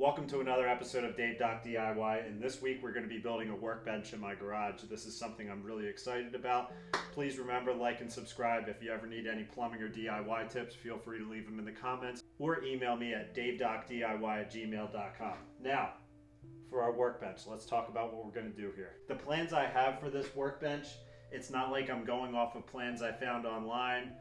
Welcome to another episode of Dave Doc DIY, and this week we're going to be building a workbench in my garage. This is something I'm really excited about. Please remember, like and subscribe. If you ever need any plumbing or DIY tips, feel free to leave them in the comments or email me at davedocdiy@gmail.com. Now, for our workbench, let's talk about what we're going to do here. The plans I have for this workbench, it's not like I'm going off of plans I found online.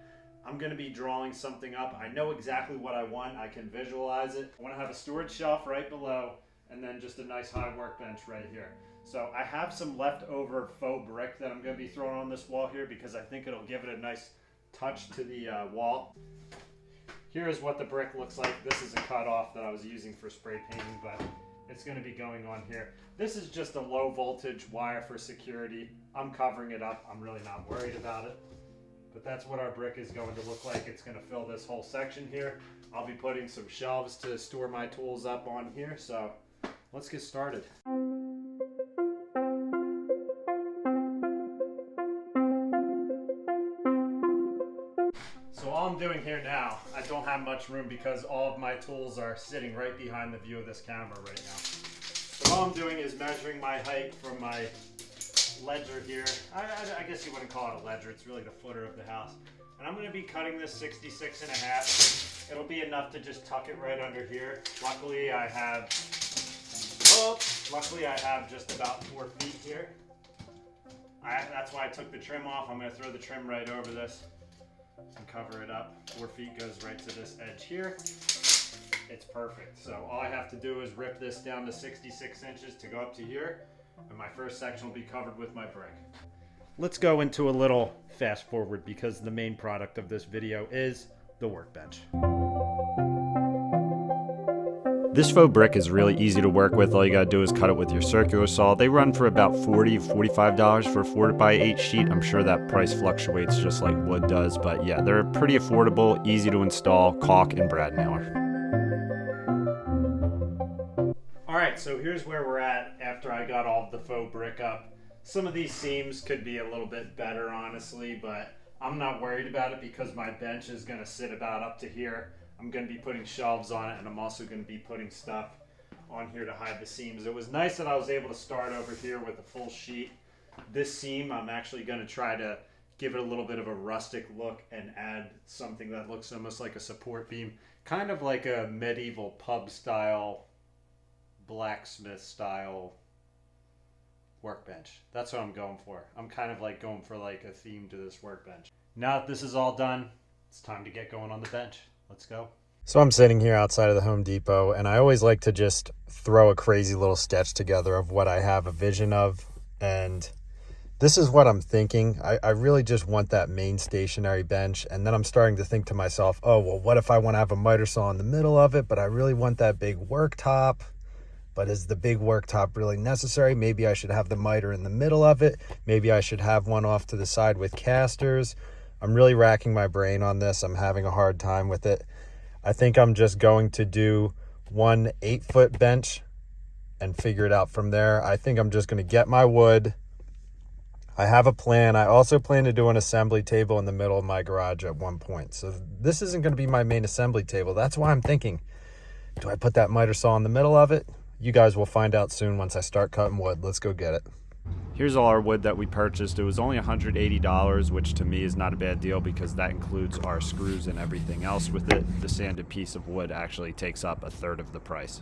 I'm going to be drawing something up. I know exactly what I want. I can visualize it. I want to have a storage shelf right below and then just a nice high workbench right here. So I have some leftover faux brick that I'm going to be throwing on this wall here because I think it'll give it a nice touch to the wall. Here's what the brick looks like. This is a cutoff that I was using for spray painting, but it's going to be going on here. This is just a low voltage wire for security. I'm covering it up. I'm really not worried about it. But that's what our brick is going to look like. It's going to fill this whole section here. I'll be putting some shelves to store my tools up on here. So let's get started. So all I'm doing here now, I don't have much room because all of my tools are sitting right behind the view of this camera right now. So all I'm doing is measuring my height from my ledger here. I guess you wouldn't call it a ledger, it's really the footer of the house. And I'm going to be cutting this 66.5. It'll be enough to just tuck it right under here. Luckily I have just about 4 feet here. That's why I took the trim off. I'm going to throw the trim right over this and cover it up. 4 feet goes right to this edge here. It's perfect. So all I have to do is rip this down to 66 inches to go up to here. And my first section will be covered with my brick. Let's go into a little fast forward because the main product of this video is the workbench. This faux brick is really easy to work with. All you gotta do is cut it with your circular saw. They run for about $40, $45 for a 4x8 sheet. I'm sure that price fluctuates just like wood does, but yeah, they're pretty affordable, easy to install, caulk and brad nailer. Alright, so here's where we're at after I got all the faux brick up. Some of these seams could be a little bit better, honestly, but I'm not worried about it because my bench is going to sit about up to here. I'm going to be putting shelves on it, and I'm also going to be putting stuff on here to hide the seams. It was nice that I was able to start over here with a full sheet. This seam, I'm actually going to try to give it a little bit of a rustic look and add something that looks almost like a support beam, kind of like a medieval pub style, blacksmith style workbench. That's what I'm going for. I'm kind of like going for like a theme to this workbench. Now that this is all done, it's time to get going on the bench. Let's go. So I'm sitting here outside of the Home Depot, and I always like to just throw a crazy little sketch together of what I have a vision of, and this is what I'm thinking. I really just want that main stationary bench, and then I'm starting to think to myself, oh, well, what if I want to have a miter saw in the middle of it, but I really want that big worktop? But is the big worktop really necessary? Maybe I should have the miter in the middle of it. Maybe I should have one off to the side with casters. I'm really racking my brain on this. I'm having a hard time with it. I think I'm just going to do one 8-foot bench and figure it out from there. I think I'm just going to get my wood. I have a plan. I also plan to do an assembly table in the middle of my garage at one point. So this isn't going to be my main assembly table. That's why I'm thinking, do I put that miter saw in the middle of it? You guys will find out soon once I start cutting wood. Let's go get it. Here's all our wood that we purchased. It was only $180, which to me is not a bad deal because that includes our screws and everything else with it. The sanded piece of wood actually takes up a third of the price.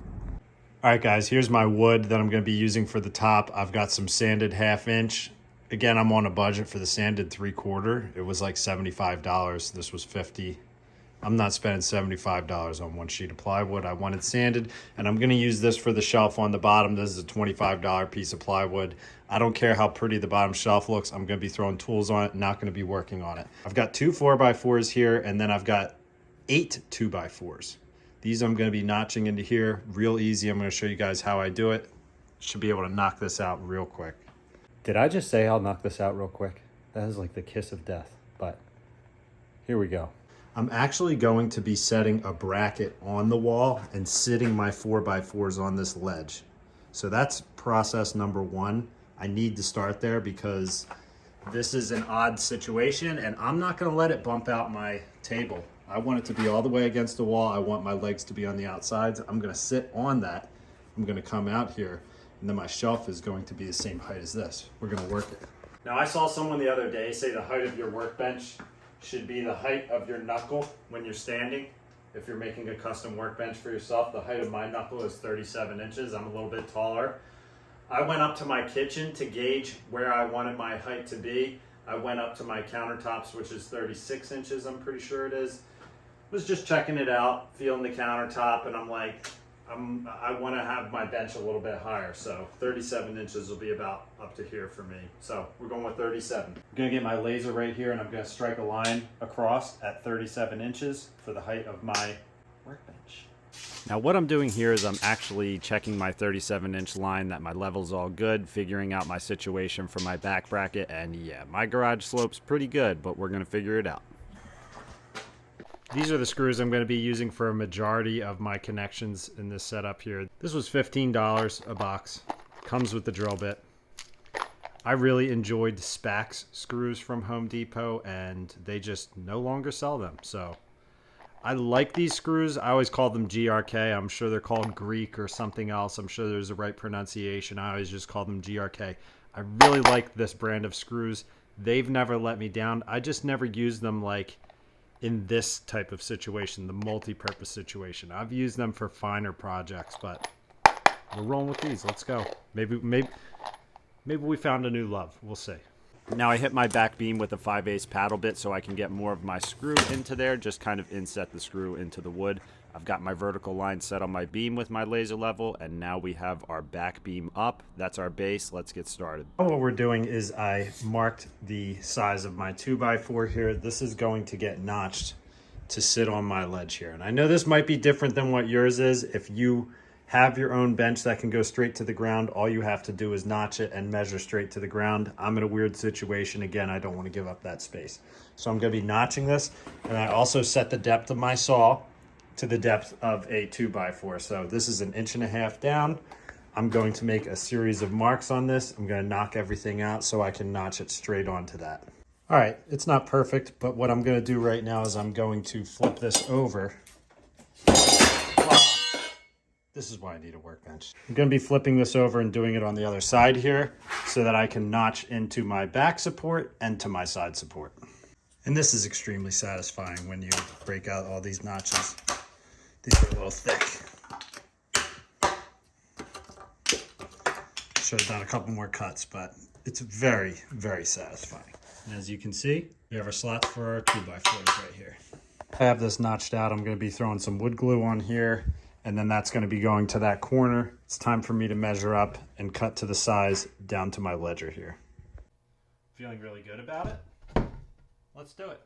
All right, guys, here's my wood that I'm going to be using for the top. I've got some sanded 1/2 inch. Again, I'm on a budget for the sanded 3/4. It was like $75. This was $50. I'm not spending $75 on one sheet of plywood. I want it sanded, and I'm going to use this for the shelf on the bottom. This is a $25 piece of plywood. I don't care how pretty the bottom shelf looks. I'm going to be throwing tools on it, not going to be working on it. I've got 2 4x4s here, and then I've got 8 2x4s. These I'm going to be notching into here real easy. I'm going to show you guys how I do it. Should be able to knock this out real quick. Did I just say I'll knock this out real quick? That is like the kiss of death, but here we go. I'm actually going to be setting a bracket on the wall and sitting my 4x4s on this ledge. So that's process number 1. I need to start there because this is an odd situation and I'm not going to let it bump out my table. I want it to be all the way against the wall. I want my legs to be on the outsides. I'm going to sit on that I'm going to come out here, and then my shelf is going to be the same height as this. We're going to work it. Now, I saw someone the other day say the height of your workbench should be the height of your knuckle when you're standing. If you're making a custom workbench for yourself, the height of my knuckle is 37 inches. I'm a little bit taller. I went up to my kitchen to gauge where I wanted my height to be. I went up to my countertops, which is 36 inches, I'm pretty sure it is. Was just checking it out, feeling the countertop, and I'm like, I want to have my bench a little bit higher, so 37 inches will be about up to here for me. So we're going with 37. I'm going to get my laser right here, and I'm going to strike a line across at 37 inches for the height of my workbench. Now what I'm doing here is I'm actually checking my 37-inch line that my level's all good, figuring out my situation for my back bracket, and yeah, my garage slope's pretty good, but we're going to figure it out. These are the screws I'm going to be using for a majority of my connections in this setup here. This was $15 a box. Comes with the drill bit. I really enjoyed Spax screws from Home Depot, and they just no longer sell them. So I like these screws. I always call them GRK. I'm sure they're called Greek or something else. I'm sure there's a right pronunciation. I always just call them GRK. I really like this brand of screws. They've never let me down. I just never use them like in this type of situation, the multi-purpose situation. I've used them for finer projects, but we're rolling with these. Let's go. Maybe we found a new love. We'll see. Now I hit my back beam with a 5/8 paddle bit so I can get more of my screw into there, just kind of inset the screw into the wood. I've got my vertical line set on my beam with my laser level, and now we have our back beam up. That's our base. Let's get started. What we're doing is I marked the size of my 2x4 here. This is going to get notched to sit on my ledge here. And I know this might be different than what yours is. If you have your own bench that can go straight to the ground, all you have to do is notch it and measure straight to the ground. I'm in a weird situation. Again, I don't want to give up that space. So I'm going to be notching this. And I also set the depth of my saw to the depth of a 2x4. So this is 1.5 inches down. I'm going to make a series of marks on this. I'm going to knock everything out so I can notch it straight onto that. All right, it's not perfect, but what I'm going to do right now is I'm going to flip this over. This is why I need a workbench. I'm going to be flipping this over and doing it on the other side here so that I can notch into my back support and to my side support. And this is extremely satisfying when you break out all these notches. These are a little thick. Should have done a couple more cuts, but it's very, very satisfying. And as you can see, we have our slots for our 2x4s right here. I have this notched out. I'm going to be throwing some wood glue on here, and then that's going to be going to that corner. It's time for me to measure up and cut to the size down to my ledger here. Feeling really good about it? Let's do it.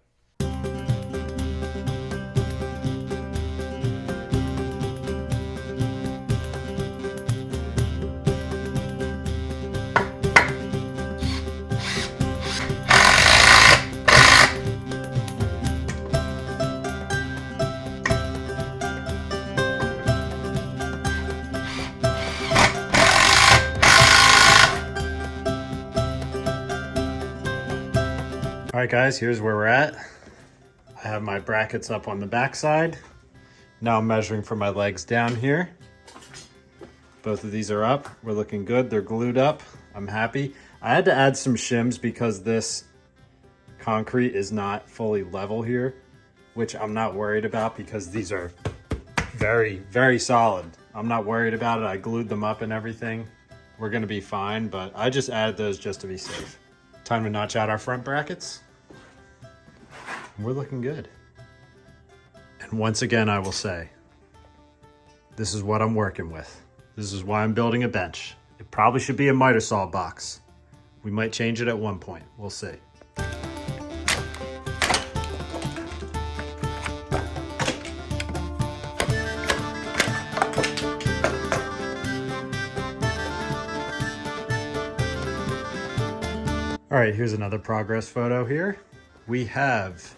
All right, guys, here's where we're at. I have my brackets up on the back side. Now I'm measuring for my legs down here. Both of these are up. We're looking good. They're glued up. I'm happy. I had to add some shims because this concrete is not fully level here, which I'm not worried about because these are very, very solid. I'm not worried about it. I glued them up and everything. We're gonna be fine, but I just added those just to be safe. Time to notch out our front brackets. We're looking good. And once again, I will say, this is what I'm working with. This is why I'm building a bench. It probably should be a miter saw box. We might change it at one point. We'll see. All right, here's another progress photo here. We have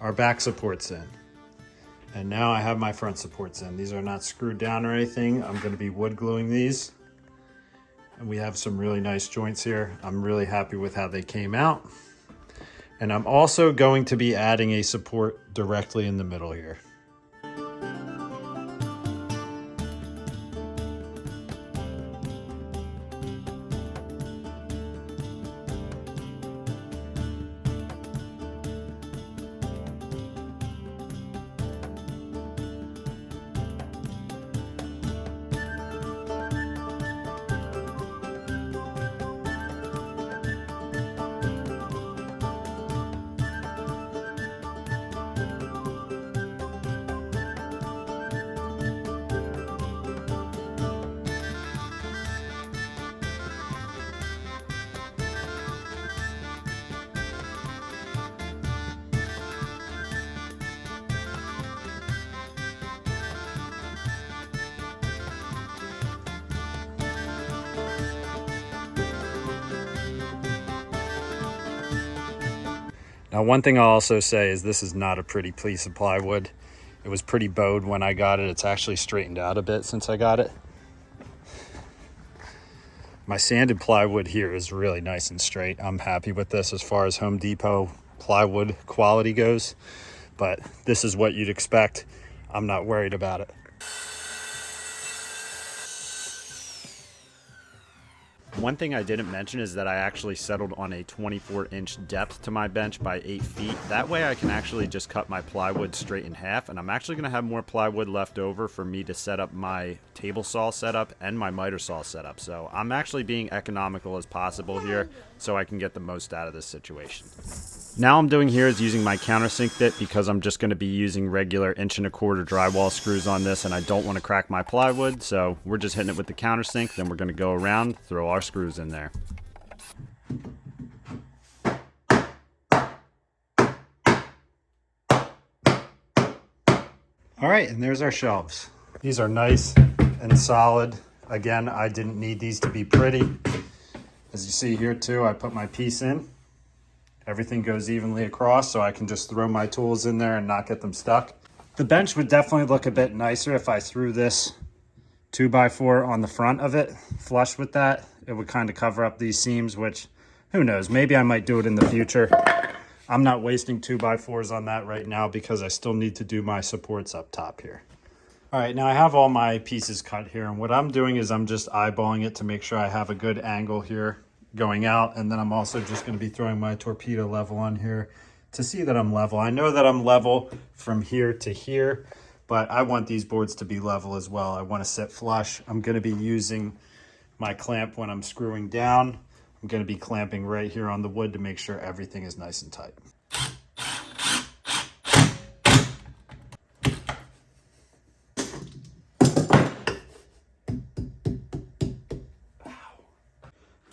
our back supports in. And now I have my front supports in. These are not screwed down or anything. I'm gonna be wood gluing these. And we have some really nice joints here. I'm really happy with how they came out. And I'm also going to be adding a support directly in the middle here. Now, one thing I'll also say is this is not a pretty piece of plywood. It was pretty bowed when I got it. It's actually straightened out a bit since I got it. My sanded plywood here is really nice and straight. I'm happy with this as far as Home Depot plywood quality goes, but this is what you'd expect. I'm not worried about it. One thing I didn't mention is that I actually settled on a 24-inch depth to my bench by 8 feet. That way I can actually just cut my plywood straight in half, and I'm actually going to have more plywood left over for me to set up my table saw setup and my miter saw setup. So I'm actually being economical as possible here so I can get the most out of this situation. Now I'm doing here is using my countersink bit because I'm just going to be using regular 1 1/4" drywall screws on this, and I don't want to crack my plywood, so we're just hitting it with the countersink. Then we're going to go around, throw our screws in there. All right, and there's our shelves. These are nice and solid. Again, I didn't need these to be pretty. As you see here too, I put my piece in. Everything goes evenly across, so I can just throw my tools in there and not get them stuck. The bench would definitely look a bit nicer if I threw this 2x4 on the front of it, flush with that. It would kind of cover up these seams, which, who knows, maybe I might do it in the future. I'm not wasting 2x4s on that right now because I still need to do my supports up top here. All right, now I have all my pieces cut here, and what I'm doing is I'm just eyeballing it to make sure I have a good angle here going out, and then I'm also just going to be throwing my torpedo level on here to see that I'm level. I know that I'm level from here to here, but I want these boards to be level as well. I want to sit flush. I'm going to be using my clamp when I'm screwing down. I'm going to be clamping right here on the wood to make sure everything is nice and tight.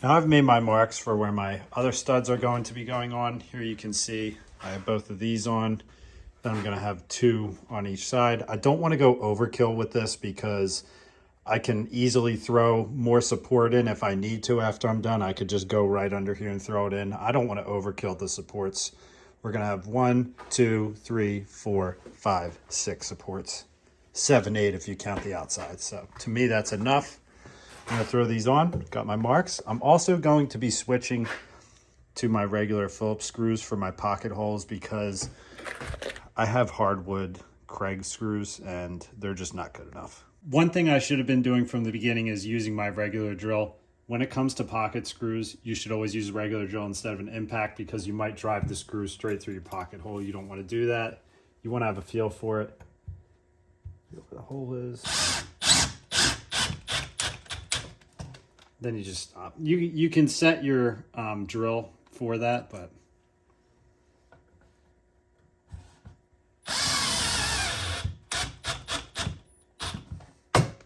Now I've made my marks for where my other studs are going to be going on. Here you can see I have both of these on. Then I'm going to have 2 on each side. I don't want to go overkill with this because I can easily throw more support in if I need to after I'm done. I could just go right under here and throw it in. I don't want to overkill the supports. We're going to have 1, 2, 3, 4, 5, 6 supports. 7, 8 if you count the outside. So to me, that's enough. I'm going to throw these on. Got my marks. I'm also going to be switching to my regular Phillips screws for my pocket holes because I have hardwood Craig screws and they're just not good enough. One thing I should have been doing from the beginning is using my regular drill. When it comes to pocket screws, you should always use a regular drill instead of an impact because you might drive the screw straight through your pocket hole. You don't want to do that. You want to have a feel for it. Feel where the hole is. Then you just stop. You can set your drill for that, but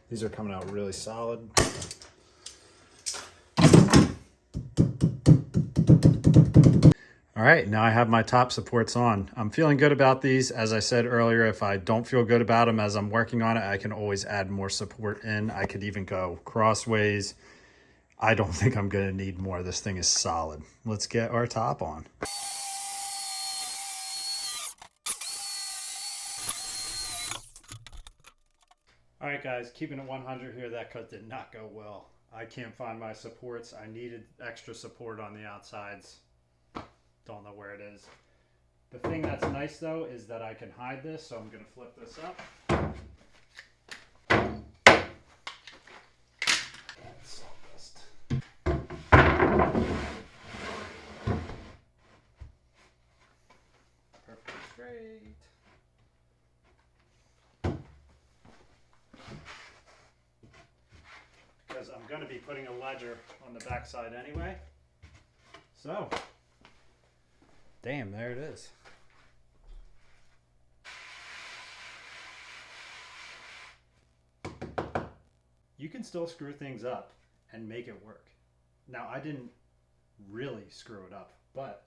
these are coming out really solid. All right, now I have my top supports on. I'm feeling good about these. As I said earlier, if I don't feel good about them as I'm working on it, I can always add more support in. I could even go crossways. I don't think I'm going to need more. This thing is solid. Let's get our top on. All right, guys, keeping it 100 here. That cut did not go well. I can't find my supports. I needed extra support on the outsides. Don't know where it is. The thing that's nice, though, is that I can hide this, so I'm going to flip this up. Perfect straight. Because I'm going to be putting a ledger on the back side anyway. So, damn, there it is. You can still screw things up and make it work. Now, I didn't really screw it up, but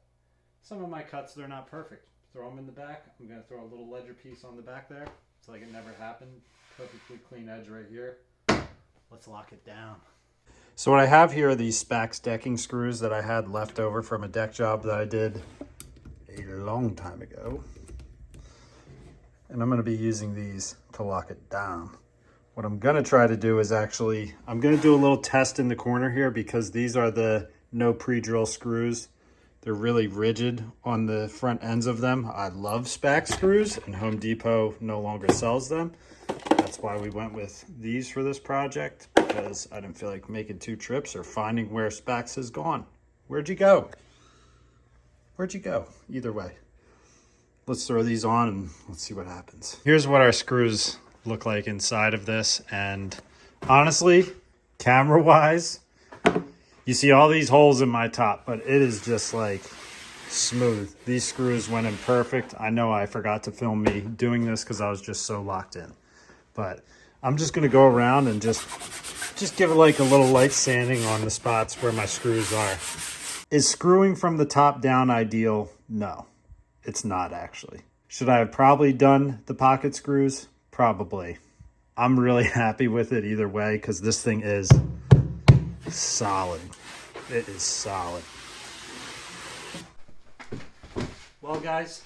some of my cuts, they're not perfect. Throw them in the back. I'm going to throw a little ledger piece on the back there. It's like it never happened. Perfectly clean edge right here. Let's lock it down. So what I have here are these Spax decking screws that I had left over from a deck job that I did a long time ago. And I'm going to be using these to lock it down. What I'm going to try to do is actually, I'm going to do a little test in the corner here because these are the no pre-drill screws. They're really rigid on the front ends of them. I love Spax screws and Home Depot no longer sells them. That's why we went with these for this project, because I didn't feel like making 2 trips or finding where Spax has gone. Where'd you go? Where'd you go? Either way. Let's throw these on and let's see what happens. Here's what our screws look like inside of this. And honestly, camera-wise, you see all these holes in my top, but it is just like smooth. These screws went in perfect. I know I forgot to film me doing this because I was just so locked in. But I'm just gonna go around and just give it like a little light sanding on the spots where my screws are. Is screwing from the top down ideal? No, it's not actually. Should I have probably done the pocket screws? Probably. I'm really happy with it either way because this thing is solid. It is solid. Well, guys,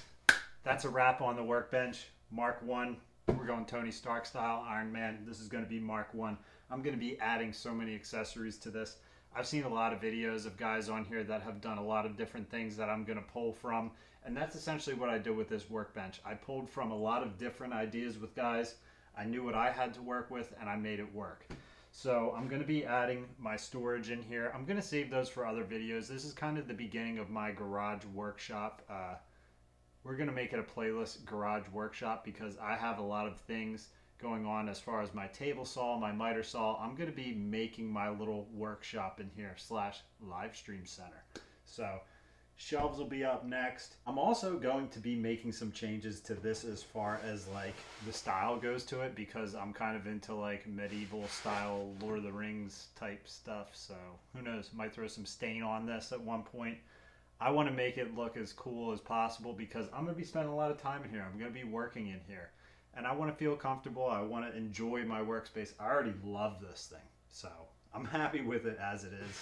that's a wrap on the Workbench Mark 1. We're going Tony Stark style, Iron Man. This is going to be Mark 1. I'm going to be adding so many accessories to this. I've seen a lot of videos of guys on here that have done a lot of different things that I'm going to pull from. And that's essentially what I did with this workbench. I pulled from a lot of different ideas with guys. I knew what I had to work with and I made it work. So I'm going to be adding my storage in here. I'm going to save those for other videos. This is kind of the beginning of my garage workshop. We're going to make it a playlist garage workshop because I have a lot of things going on as far as my table saw, my miter saw. I'm going to be making my little workshop in here / live stream center. So shelves will be up next. I'm also going to be making some changes to this as far as like the style goes to it because I'm kind of into like medieval style Lord of the Rings type stuff. So who knows, might throw some stain on this at one point. I want to make it look as cool as possible because I'm going to be spending a lot of time in here. I'm going to be working in here. And I want to feel comfortable. I want to enjoy my workspace. I already love this thing. So I'm happy with it as it is.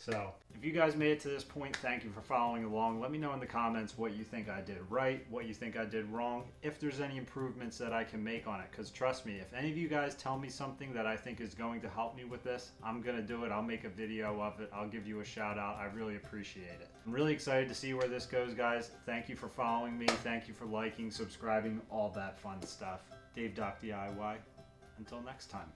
So if you guys made it to this point, thank you for following along. Let me know in the comments what you think I did right, what you think I did wrong, if there's any improvements that I can make on it. Because trust me, if any of you guys tell me something that I think is going to help me with this, I'm going to do it. I'll make a video of it. I'll give you a shout out. I really appreciate it. I'm really excited to see where this goes, guys. Thank you for following me. Thank you for liking, subscribing, all that fun stuff. Dave DIY. Until next time.